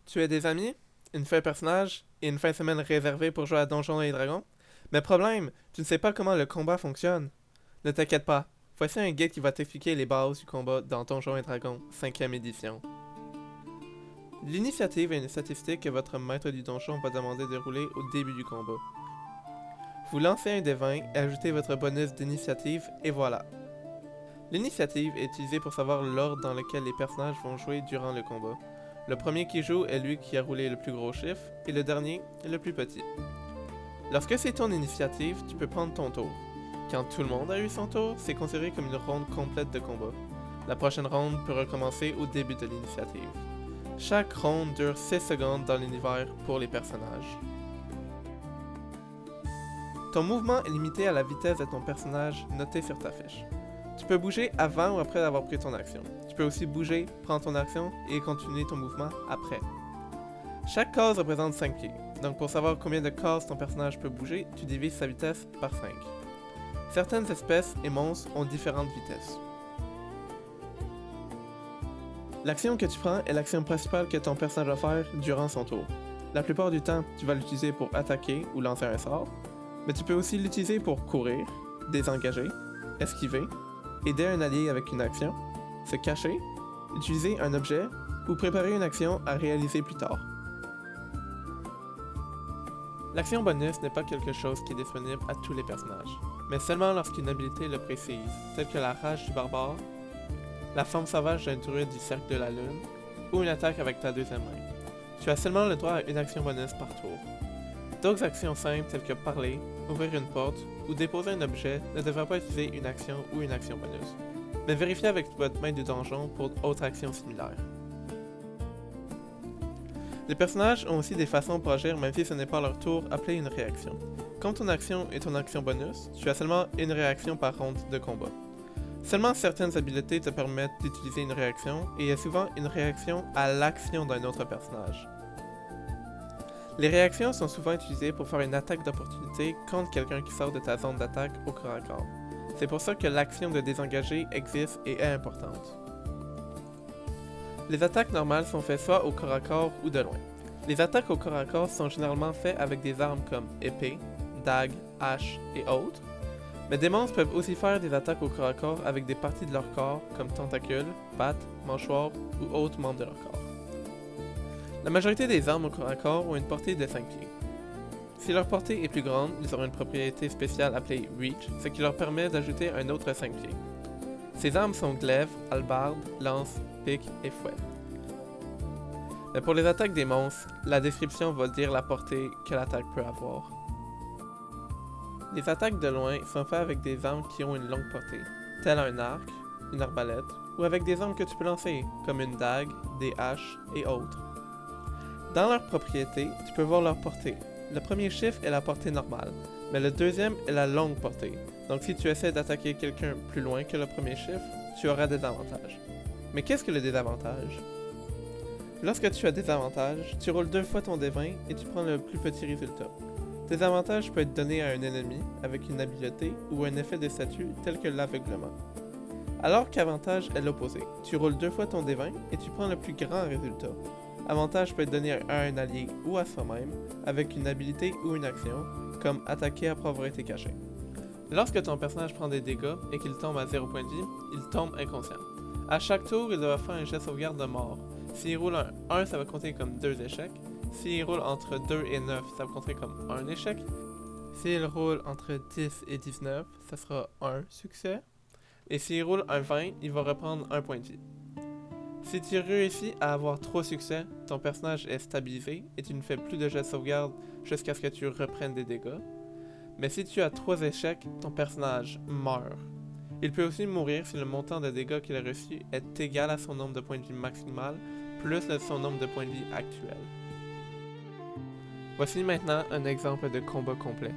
Tu as des amis, une feuille personnage et une fin de semaine réservée pour jouer à Donjons et Dragons? Mais problème, tu ne sais pas comment le combat fonctionne. Ne t'inquiète pas, voici un guide qui va t'expliquer les bases du combat dans Donjons et Dragons 5e édition. L'initiative est une statistique que votre maître du donjon va demander de rouler au début du combat. Vous lancez un des 20 et ajoutez votre bonus d'initiative et voilà. L'initiative est utilisée pour savoir l'ordre dans lequel les personnages vont jouer durant le combat. Le premier qui joue est lui qui a roulé le plus gros chiffre et le dernier est le plus petit. Lorsque c'est ton initiative, tu peux prendre ton tour. Quand tout le monde a eu son tour, c'est considéré comme une ronde complète de combat. La prochaine ronde peut recommencer au début de l'initiative. Chaque ronde dure 6 secondes dans l'univers pour les personnages. Ton mouvement est limité à la vitesse de ton personnage noté sur ta fiche. Tu peux bouger avant ou après avoir pris ton action. Tu peux aussi bouger, prendre ton action et continuer ton mouvement après. Chaque case représente 5 pieds, donc pour savoir combien de cases ton personnage peut bouger, tu divises sa vitesse par 5. Certaines espèces et monstres ont différentes vitesses. L'action que tu prends est l'action principale que ton personnage va faire durant son tour. La plupart du temps, tu vas l'utiliser pour attaquer ou lancer un sort, mais tu peux aussi l'utiliser pour courir, désengager, esquiver, aider un allié avec une action, se cacher, utiliser un objet ou préparer une action à réaliser plus tard. L'action bonus n'est pas quelque chose qui est disponible à tous les personnages, mais seulement lorsqu'une habilité le précise, telle que la rage du barbare, la forme sauvage d'un druide du cercle de la lune, ou une attaque avec ta deuxième main. Tu as seulement le droit à une action bonus par tour. D'autres actions simples telles que parler, ouvrir une porte ou déposer un objet ne devraient pas utiliser une action ou une action bonus, mais vérifiez avec votre maître du donjon pour autres actions similaires. Les personnages ont aussi des façons pour agir même si ce n'est pas leur tour appelée une réaction. Comme ton action est ton action bonus, tu as seulement une réaction par ronde de combat. Seulement certaines habiletés te permettent d'utiliser une réaction et il y a souvent une réaction à l'action d'un autre personnage. Les réactions sont souvent utilisées pour faire une attaque d'opportunité contre quelqu'un qui sort de ta zone d'attaque au corps à corps. C'est pour ça que l'action de désengager existe et est importante. Les attaques normales sont faites soit au corps à corps ou de loin. Les attaques au corps à corps sont généralement faites avec des armes comme épée, dague, hache et autres, mais des monstres peuvent aussi faire des attaques au corps à corps avec des parties de leur corps comme tentacules, pattes, mâchoires ou autres membres de leur corps. La majorité des armes au corps à corps ont une portée de 5 pieds. Si leur portée est plus grande, ils auront une propriété spéciale appelée Reach, ce qui leur permet d'ajouter un autre 5 pieds. Ces armes sont glaive, hallebarde, lance, pique et fouet. Mais pour les attaques des monstres, la description va dire la portée que l'attaque peut avoir. Les attaques de loin sont faites avec des armes qui ont une longue portée, telles un arc, une arbalète, ou avec des armes que tu peux lancer, comme une dague, des haches et autres. Dans leur propriété, tu peux voir leur portée. Le premier chiffre est la portée normale, mais le deuxième est la longue portée. Donc si tu essaies d'attaquer quelqu'un plus loin que le premier chiffre, tu auras des avantages. Mais qu'est-ce que le désavantage? Lorsque tu as des avantages, tu roules 2 fois ton D20 et tu prends le plus petit résultat. Tes avantages peuvent être donnés à un ennemi avec une habileté ou un effet de statut tel que l'aveuglement. Alors qu'avantage est l'opposé. Tu roules 2 fois ton D20 et tu prends le plus grand résultat. Avantage peut être donné à un allié ou à soi-même avec une habilité ou une action, comme attaquer après avoir été caché. Lorsque ton personnage prend des dégâts et qu'il tombe à 0 point de vie, il tombe inconscient. À chaque tour, il devra faire un jet de sauvegarde de mort. S'il roule un 1, ça va compter comme 2 échecs. S'il roule entre 2 et 9, ça va compter comme 1 échec. S'il roule entre 10 et 19, ça sera 1 succès. Et s'il roule un 20, il va reprendre 1 point de vie. Si tu réussis à avoir 3 succès, ton personnage est stabilisé et tu ne fais plus de jet de sauvegarde jusqu'à ce que tu reprennes des dégâts. Mais si tu as 3 échecs, ton personnage meurt. Il peut aussi mourir si le montant de dégâts qu'il a reçu est égal à son nombre de points de vie maximal plus son nombre de points de vie actuel. Voici maintenant un exemple de combat complet.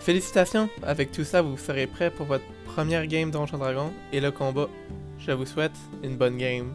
Félicitations! Avec tout ça, vous serez prêt pour votre première game Donjon Dragon et le combat. Je vous souhaite une bonne game.